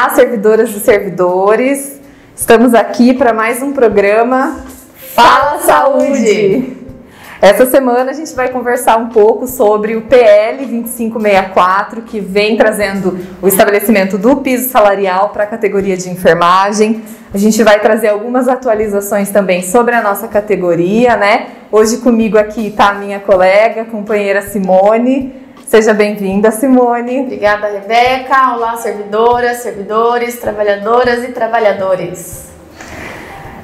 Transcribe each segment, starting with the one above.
Olá, servidoras e servidores. Estamos aqui para mais um programa Fala Saúde. Essa semana a gente vai conversar um pouco sobre o PL 2564, que vem trazendo o estabelecimento do piso salarial para a categoria de enfermagem. A gente vai trazer algumas atualizações também sobre a nossa categoria, né? Hoje comigo aqui está a minha colega, companheira Simone. Seja bem-vinda, Simone. Obrigada, Rebeca. Olá, servidoras, servidores, trabalhadoras e trabalhadores.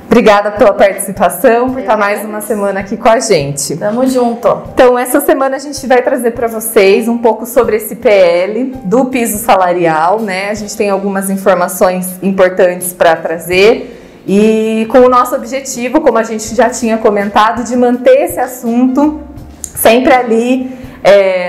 Obrigada pela participação, por estar mais uma semana aqui com a gente. Tamo junto. Então, essa semana a gente vai trazer para vocês um pouco sobre esse PL do piso salarial, né? A gente tem algumas informações importantes para trazer e com o nosso objetivo, como a gente já tinha comentado, de manter esse assunto sempre ali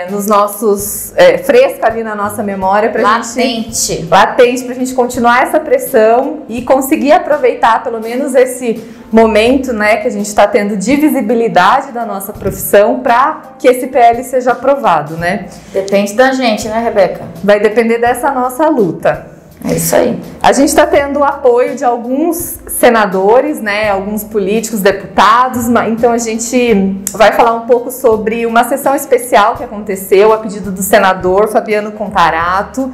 nos nossos fresco ali na nossa memória para latente para a gente continuar essa pressão e conseguir aproveitar pelo menos esse momento, né, que a gente está tendo de visibilidade da nossa profissão para que esse PL seja aprovado, né? Depende da gente, né, Rebeca? Vai depender dessa nossa luta. É isso aí. A gente está tendo o apoio de alguns senadores, né, alguns políticos, deputados, então a gente vai falar um pouco sobre uma sessão especial que aconteceu a pedido do senador Fabiano Contarato,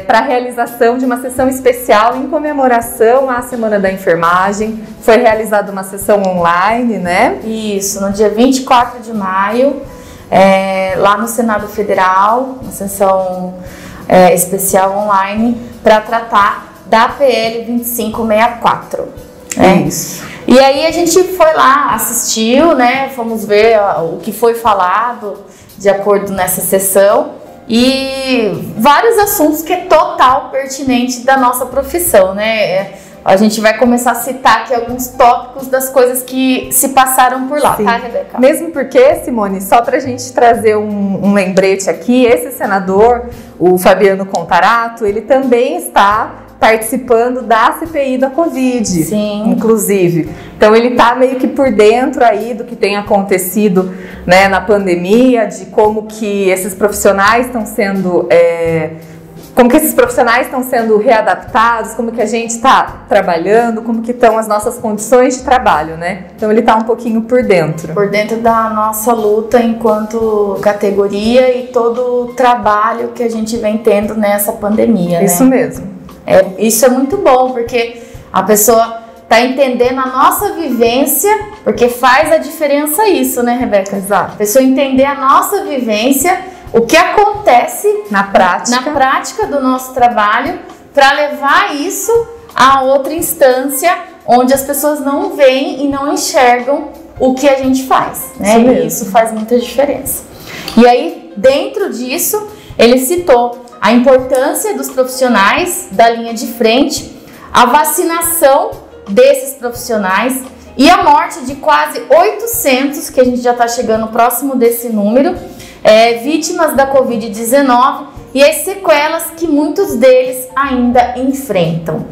para a realização de uma sessão especial em comemoração à Semana da Enfermagem. Foi realizada uma sessão online, né? Isso, no dia 24 de maio, lá no Senado Federal, uma sessão especial online para tratar da PL 2564. Isso. E aí a gente foi lá, assistiu, né? Fomos ver o que foi falado de acordo nessa sessão e vários assuntos que é total pertinente da nossa profissão, né? A gente vai começar a citar aqui alguns tópicos das coisas que se passaram por lá, sim, tá, Rebeca? Mesmo porque, Simone, só para a gente trazer um lembrete aqui, esse senador, o Fabiano Contarato, ele também está participando da CPI da Covid, sim, inclusive. Então ele está meio que por dentro aí do que tem acontecido, né, na pandemia, de como que esses profissionais estão sendo readaptados, como que a gente está trabalhando, como que estão as nossas condições de trabalho, né? Então ele está um pouquinho por dentro. Por dentro da nossa luta enquanto categoria e todo o trabalho que a gente vem tendo nessa pandemia, né? Isso mesmo. Isso é muito bom, porque a pessoa está entendendo a nossa vivência, porque faz a diferença isso, né, Rebeca? Exato. A pessoa entender a nossa vivência, o que acontece na prática do nosso trabalho, para levar isso a outra instância onde as pessoas não veem e não enxergam o que a gente faz, né? E isso faz muita diferença. E aí, dentro disso, ele citou a importância dos profissionais da linha de frente, a vacinação desses profissionais e a morte de quase 800, que a gente já está chegando próximo desse número, vítimas da Covid-19 e as sequelas que muitos deles ainda enfrentam,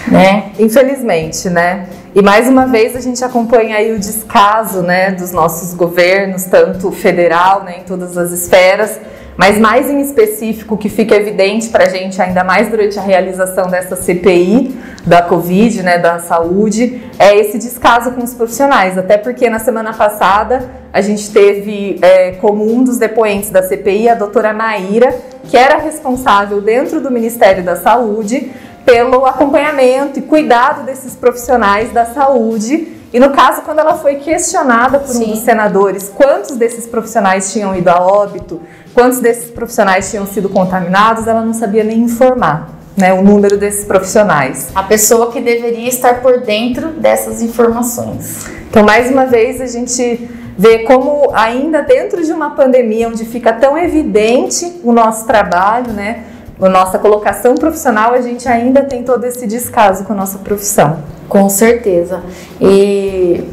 né? Infelizmente, né? E mais uma vez a gente acompanha aí o descaso, né, dos nossos governos, tanto federal, né, em todas as esferas, mas mais em específico, que fica evidente para a gente, ainda mais durante a realização dessa CPI da Covid, né, da saúde, é esse descaso com os profissionais. Até porque na semana passada a gente teve como um dos depoentes da CPI a doutora Maíra, que era responsável dentro do Ministério da Saúde pelo acompanhamento e cuidado desses profissionais da saúde. E no caso, quando ela foi questionada por um dos senadores quantos desses profissionais tinham ido a óbito, quantos desses profissionais tinham sido contaminados, ela não sabia nem informar, né, o número desses profissionais. A pessoa que deveria estar por dentro dessas informações. Então, mais uma vez, a gente vê como ainda dentro de uma pandemia onde fica tão evidente o nosso trabalho, né, a nossa colocação profissional, a gente ainda tem todo esse descaso com a nossa profissão. Com certeza. E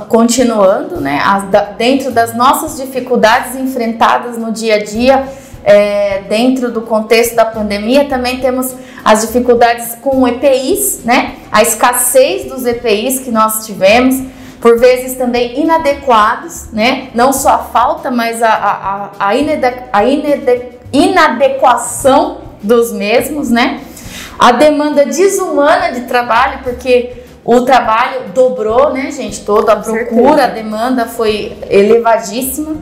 continuando, né, dentro das nossas dificuldades enfrentadas no dia a dia, dentro do contexto da pandemia, também temos as dificuldades com EPIs, né, a escassez dos EPIs que nós tivemos, por vezes também inadequados, né, não só a falta, mas a inadequação dos mesmos, né, a demanda desumana de trabalho, porque o trabalho dobrou, né, gente? Toda a procura, a demanda foi elevadíssima.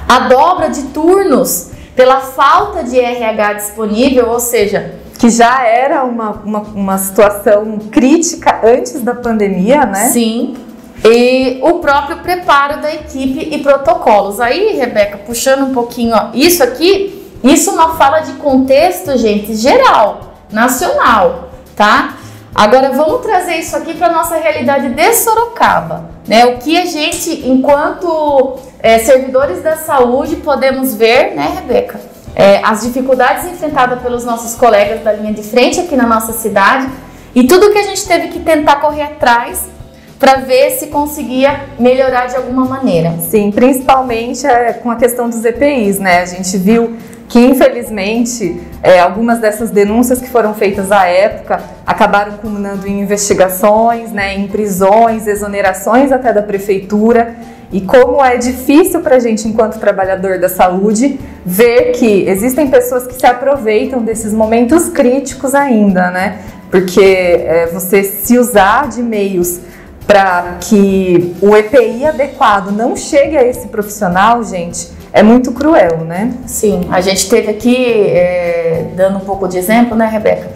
A dobra de turnos pela falta de RH disponível, ou seja, que já era uma situação crítica antes da pandemia, né? Sim. E o próprio preparo da equipe e protocolos. Aí, Rebeca, puxando um pouquinho, ó, isso aqui, isso é uma fala de contexto, gente, geral, nacional, tá? Agora vamos trazer isso aqui para nossa realidade de Sorocaba, né? O que a gente, enquanto servidores da saúde, podemos ver, né, Rebeca? As dificuldades enfrentadas pelos nossos colegas da linha de frente aqui na nossa cidade e tudo que a gente teve que tentar correr atrás para ver se conseguia melhorar de alguma maneira. Sim, principalmente com a questão dos EPIs, né? A gente viu que, infelizmente, algumas dessas denúncias que foram feitas à época acabaram culminando em investigações, né, em prisões, exonerações até da prefeitura. E como é difícil para a gente, enquanto trabalhador da saúde, ver que existem pessoas que se aproveitam desses momentos críticos ainda, né? Porque você se usar de meios para que o EPI adequado não chegue a esse profissional, gente, é muito cruel, né? Sim, a gente teve aqui, dando um pouco de exemplo, né, Rebeca,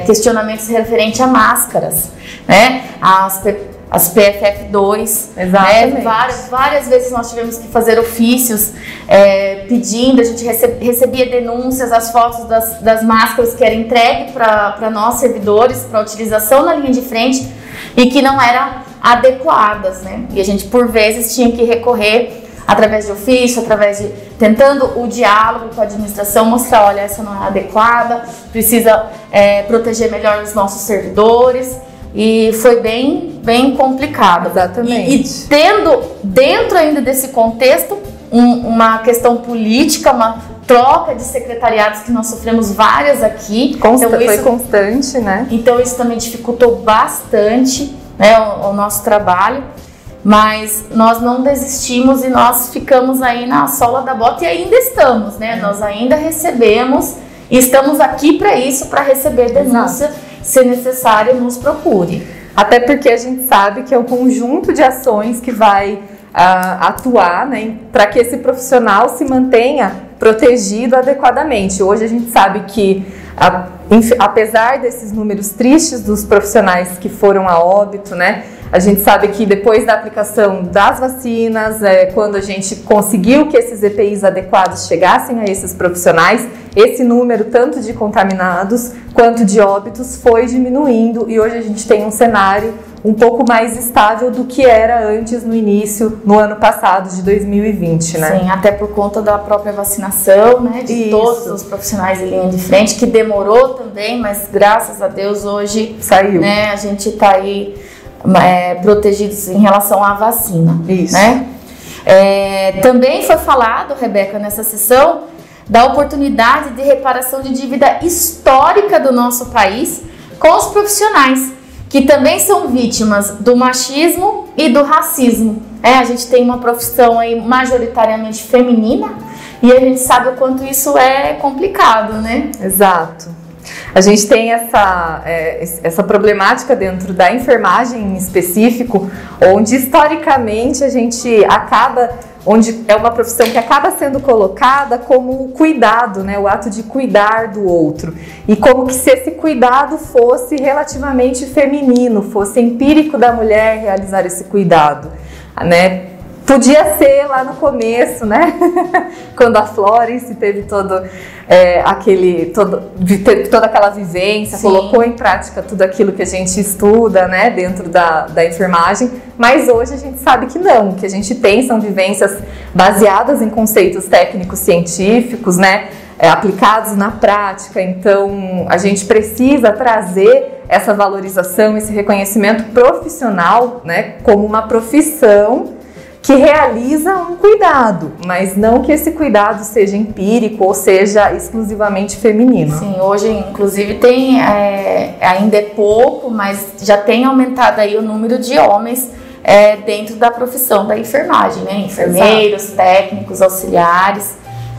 questionamentos referentes a máscaras, né? As PFF2, exatamente. Né? Várias vezes nós tivemos que fazer ofícios pedindo, a gente recebia denúncias, as fotos das máscaras que eram entregues para nós servidores, para utilização na linha de frente e que não eram adequadas, né? E a gente por vezes tinha que recorrer através de ofício, tentando o diálogo com a administração, mostrar, olha, essa não é adequada, precisa proteger melhor os nossos servidores. E foi bem complicado. Exatamente. E tendo dentro ainda desse contexto uma questão política, uma troca de secretariados que nós sofremos várias aqui. Foi constante, né? Então isso também dificultou bastante, né, o nosso trabalho. Mas nós não desistimos e nós ficamos aí na sola da bota e ainda estamos, né? Nós ainda recebemos e estamos aqui para isso, para receber denúncia. Exato. Se necessário, nos procure. Até porque a gente sabe que é um conjunto de ações que vai atuar, né, para que esse profissional se mantenha protegido adequadamente. Hoje a gente sabe que, apesar desses números tristes dos profissionais que foram a óbito, né, a gente sabe que depois da aplicação das vacinas, quando a gente conseguiu que esses EPIs adequados chegassem a esses profissionais, esse número tanto de contaminados quanto de óbitos foi diminuindo e hoje a gente tem um cenário um pouco mais estável do que era antes no início, no ano passado de 2020, né? Sim, até por conta da própria vacinação, né, de todos os profissionais de linha de frente, que demorou também, mas graças a Deus hoje saiu, né, a gente está aí protegidos em relação à vacina. Isso. Né? Também foi falado, Rebeca, nessa sessão, da oportunidade de reparação de dívida histórica do nosso país com os profissionais, que também são vítimas do machismo e do racismo. A gente tem uma profissão aí majoritariamente feminina e a gente sabe o quanto isso é complicado, né? Exato. A gente tem essa problemática dentro da enfermagem em específico, onde historicamente a gente onde é uma profissão que acaba sendo colocada como cuidado, né, o ato de cuidar do outro, e como que se esse cuidado fosse relativamente feminino, fosse empírico da mulher realizar esse cuidado, né? Podia ser lá no começo, né? Quando a Florence teve toda aquela vivência, sim, colocou em prática tudo aquilo que a gente estuda, né, dentro da enfermagem, mas hoje a gente sabe que não, o que a gente tem são vivências baseadas em conceitos técnicos científicos, né, aplicados na prática. Então a gente precisa trazer essa valorização, esse reconhecimento profissional, né, como uma profissão que realiza um cuidado, mas não que esse cuidado seja empírico ou seja exclusivamente feminino. Sim, hoje inclusive tem, ainda é pouco, mas já tem aumentado aí o número de homens dentro da profissão da enfermagem, né? Enfermeiros, exato, técnicos, auxiliares,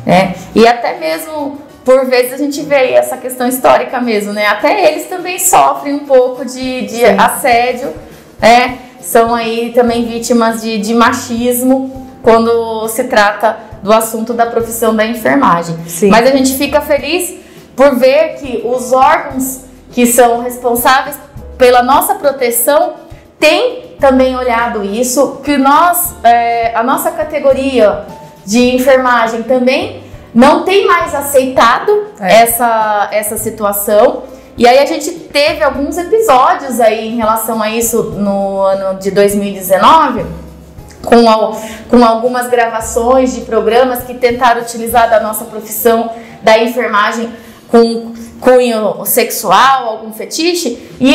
né? E até mesmo por vezes a gente vê aí essa questão histórica mesmo, né? Até eles também sofrem um pouco de assédio, né? São aí também vítimas de machismo quando se trata do assunto da profissão da enfermagem. Sim. Mas a gente fica feliz por ver que os órgãos que são responsáveis pela nossa proteção têm também olhado isso, que nós, a nossa categoria de enfermagem também não tem mais aceitado essa situação. E aí a gente teve alguns episódios aí em relação a isso no ano de 2019, com algumas gravações de programas que tentaram utilizar da nossa profissão da enfermagem com cunho sexual, algum fetiche, e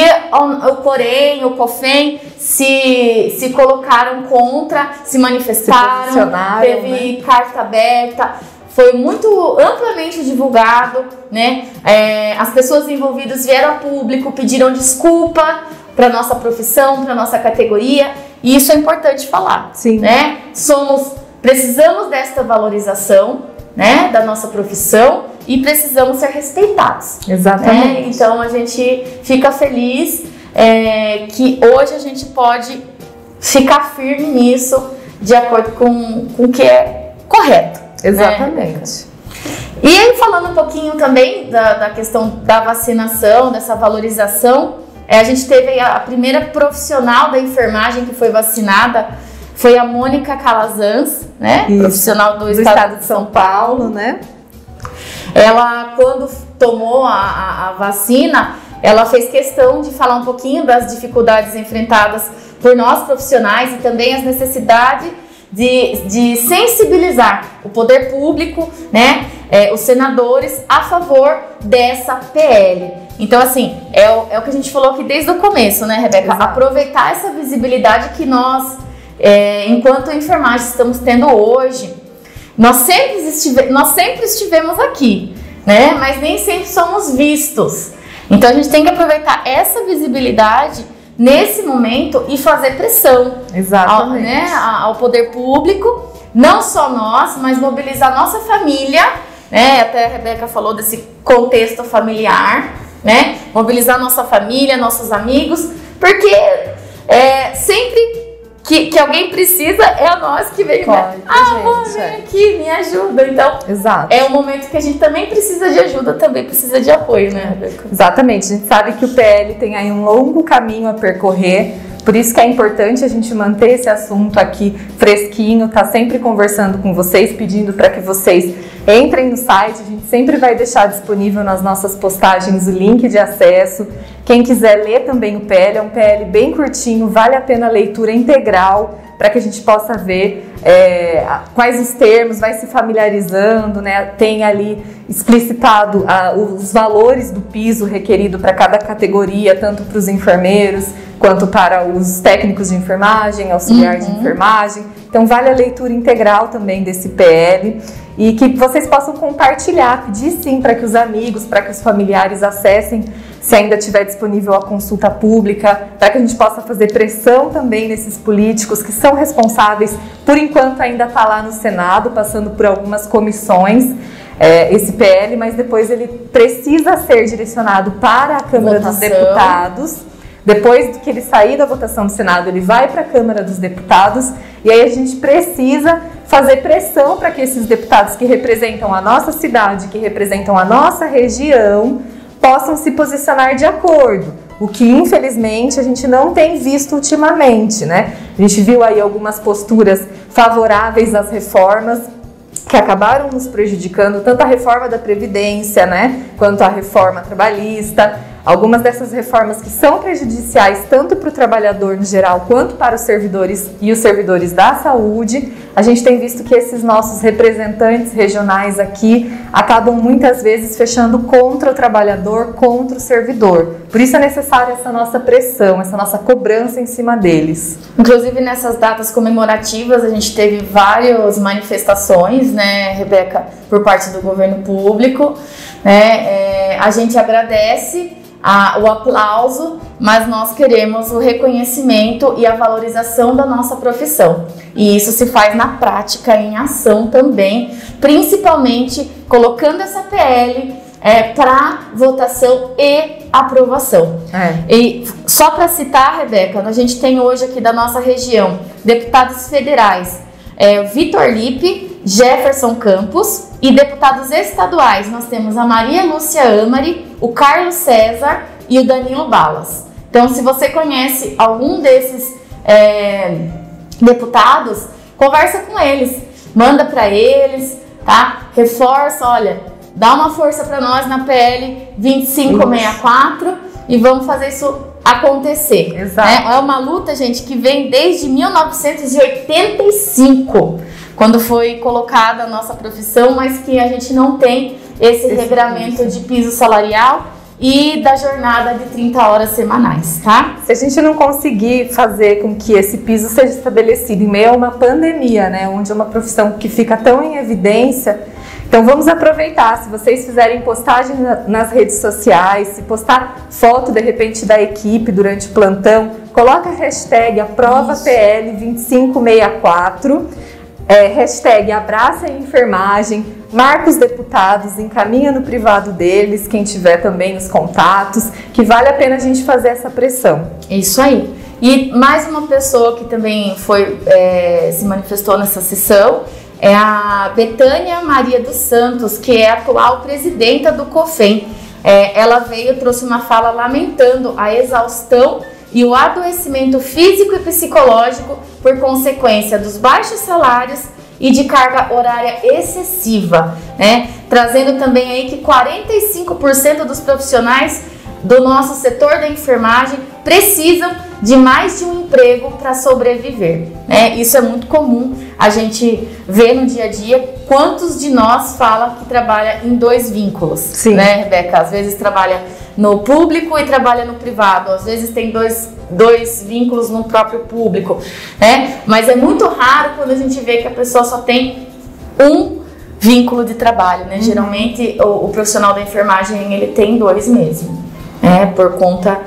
o Corém, o COFEM se colocaram contra, se manifestaram, teve carta aberta. Foi muito amplamente divulgado, né? As pessoas envolvidas vieram a público, pediram desculpa para nossa profissão, para nossa categoria, e isso é importante falar. Sim. Né? Precisamos desta valorização, né, da nossa profissão e precisamos ser respeitados. Exatamente. Né? Então a gente fica feliz que hoje a gente pode ficar firme nisso, de acordo com o que é correto. Exatamente. Né? E aí, falando um pouquinho também da questão da vacinação, dessa valorização, a gente teve a primeira profissional da enfermagem que foi vacinada, foi a Mônica Calazans, né? Isso. Profissional do estado de São Paulo, né? Ela, quando tomou a vacina, ela fez questão de falar um pouquinho das dificuldades enfrentadas por nós profissionais e também as necessidades de sensibilizar o poder público, né, os senadores a favor dessa PL. Então, assim, é o que a gente falou aqui desde o começo, né, Rebeca? Exato. Aproveitar essa visibilidade que nós, enquanto enfermagem, estamos tendo hoje. Nós sempre estivemos aqui, né, mas nem sempre somos vistos. Então, a gente tem que aproveitar essa visibilidade nesse momento e fazer pressão ao poder público, não só nós, mas mobilizar nossa família, né? Até a Rebeca falou desse contexto familiar, né? Mobilizar nossa família, nossos amigos, porque sempre que alguém precisa, é a nós que vem, vem aqui, me ajuda. Então, exato. É um momento que a gente também precisa de ajuda, também precisa de apoio, né, Rebeca? Exatamente, a gente sabe que o PL tem aí um longo caminho a percorrer, por isso que é importante a gente manter esse assunto aqui fresquinho, tá sempre conversando com vocês, pedindo para que vocês entrem no site, a gente sempre vai deixar disponível nas nossas postagens o link de acesso. Quem quiser ler também o PL, é um PL bem curtinho, vale a pena a leitura integral, para que a gente possa ver quais os termos, vai se familiarizando, né? Tem ali explicitado os valores do piso requerido para cada categoria, tanto para os enfermeiros, quanto para os técnicos de enfermagem, auxiliares de enfermagem. Então vale a leitura integral também desse PL e que vocês possam compartilhar, pedir sim para que os amigos, para que os familiares acessem, se ainda estiver disponível a consulta pública, para que a gente possa fazer pressão também nesses políticos que são responsáveis, por enquanto ainda está lá no Senado, passando por algumas comissões, esse PL, mas depois ele precisa ser direcionado para a Câmara dos Deputados. Depois que ele sair da votação do Senado, ele vai para a Câmara dos Deputados e aí a gente precisa fazer pressão para que esses deputados que representam a nossa cidade, que representam a nossa região, possam se posicionar de acordo, o que infelizmente a gente não tem visto ultimamente, né? A gente viu aí algumas posturas favoráveis às reformas que acabaram nos prejudicando, tanto a reforma da Previdência, né, quanto a reforma trabalhista. Algumas dessas reformas que são prejudiciais tanto para o trabalhador no geral quanto para os servidores e os servidores da saúde, a gente tem visto que esses nossos representantes regionais aqui acabam muitas vezes fechando contra o trabalhador, contra o servidor. Por isso é necessária essa nossa pressão, essa nossa cobrança em cima deles. Inclusive nessas datas comemorativas a gente teve várias manifestações, né, Rebeca, por parte do governo público, né? A gente agradece o aplauso, mas nós queremos o reconhecimento e a valorização da nossa profissão. E isso se faz na prática, em ação também, principalmente colocando essa PL para votação e aprovação. E só para citar, Rebeca, a gente tem hoje aqui da nossa região deputados federais, Vitor Lippe, Jefferson Campos, e deputados estaduais nós temos a Maria Lúcia Amari, o Carlos César e o Danilo Balas. Então, se você conhece algum desses deputados, conversa com eles, manda para eles, tá? Reforça, olha, dá uma força para nós na PL 2564 e vamos fazer isso acontecer. Exato. É uma luta, gente, que vem desde 1985, quando foi colocada a nossa profissão, mas que a gente não tem esse regramento de piso salarial e da jornada de 30 horas semanais, tá? Se a gente não conseguir fazer com que esse piso seja estabelecido em meio a uma pandemia, né, onde é uma profissão que fica tão em evidência, então vamos aproveitar. Se vocês fizerem postagem nas redes sociais, se postar foto de repente da equipe durante o plantão, coloca a hashtag AprovaPL2564, hashtag Abraça a Enfermagem, marca os deputados, encaminha no privado deles, quem tiver também os contatos, que vale a pena a gente fazer essa pressão. Isso aí. E mais uma pessoa que também se manifestou nessa sessão é a Betânia Maria dos Santos, que é a atual presidenta do COFEM. Ela trouxe uma fala lamentando a exaustão e o adoecimento físico e psicológico por consequência dos baixos salários e de carga horária excessiva, né? Trazendo também aí que 45% dos profissionais do nosso setor da enfermagem precisam de mais de um emprego para sobreviver, né? Isso é muito comum a gente ver no dia a dia. Quantos de nós fala que trabalha em dois vínculos? Sim. Né, Rebeca? Às vezes trabalha no público e trabalha no privado, às vezes tem dois vínculos no próprio público, né? Mas é muito raro quando a gente vê que a pessoa só tem um vínculo de trabalho, né? Geralmente o profissional da enfermagem ele tem dois mesmo, né? Por conta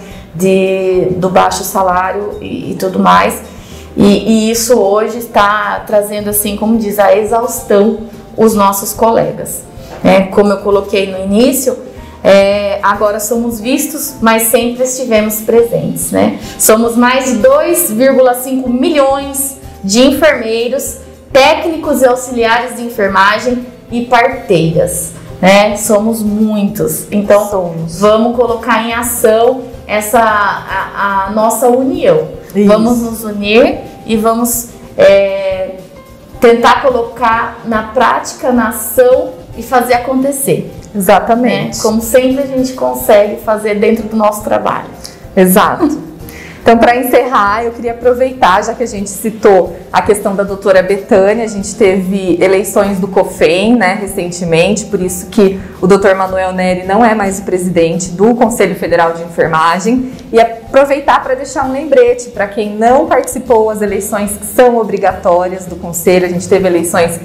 do baixo salário e tudo mais. E isso hoje está trazendo, assim, como diz, a exaustão os nossos colegas, né? Como eu coloquei no início, agora somos vistos, mas sempre estivemos presentes, né? Somos mais de 2,5 milhões de enfermeiros, técnicos e auxiliares de enfermagem e parteiras, né? Somos muitos, então vamos colocar em ação a nossa união. Isso. Vamos nos unir e vamos tentar colocar na prática, na ação e fazer acontecer. Exatamente. Né? Como sempre a gente consegue fazer dentro do nosso trabalho. Exato. Então, para encerrar, eu queria aproveitar, já que a gente citou a questão da doutora Betânia, a gente teve eleições do COFEM, né, recentemente, por isso que o doutor Manuel Neri não é mais o presidente do Conselho Federal de Enfermagem, e aproveitar para deixar um lembrete para quem não participou das eleições que são obrigatórias do Conselho. A gente teve eleições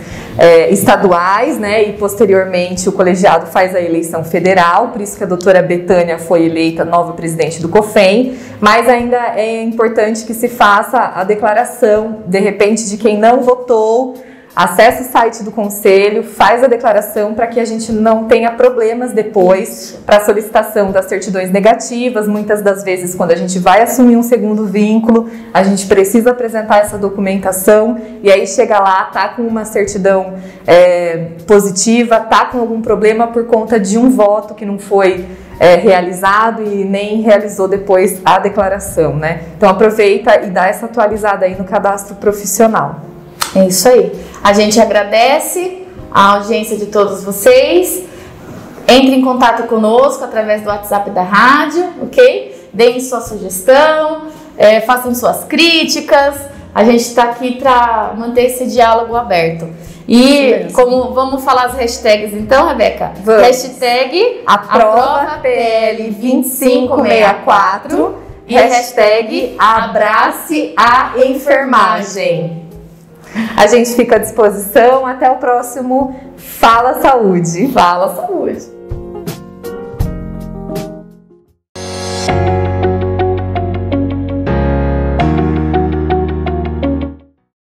estaduais, né, e posteriormente o colegiado faz a eleição federal, por isso que a doutora Betânia foi eleita nova presidente do COFEM, mas ainda é importante que se faça a declaração, de repente, de quem não votou. Acesse o site do Conselho, faz a declaração para que a gente não tenha problemas depois para a solicitação das certidões negativas. Muitas das vezes, quando a gente vai assumir um segundo vínculo, a gente precisa apresentar essa documentação e aí chega lá, tá com uma certidão positiva, tá com algum problema por conta de um voto que não foi realizado e nem realizou depois a declaração, né? Então aproveita e dá essa atualizada aí no cadastro profissional. É isso aí. A gente agradece a audiência de todos vocês. Entre em contato conosco através do WhatsApp da rádio, ok? Deem sua sugestão, façam suas críticas. A gente está aqui para manter esse diálogo aberto. E como vamos falar as hashtags então, Rebeca? Vamos. Hashtag AprovaPL2564 e hashtag Abrace a Enfermagem. A gente fica à disposição. Até o próximo Fala Saúde. Fala Saúde.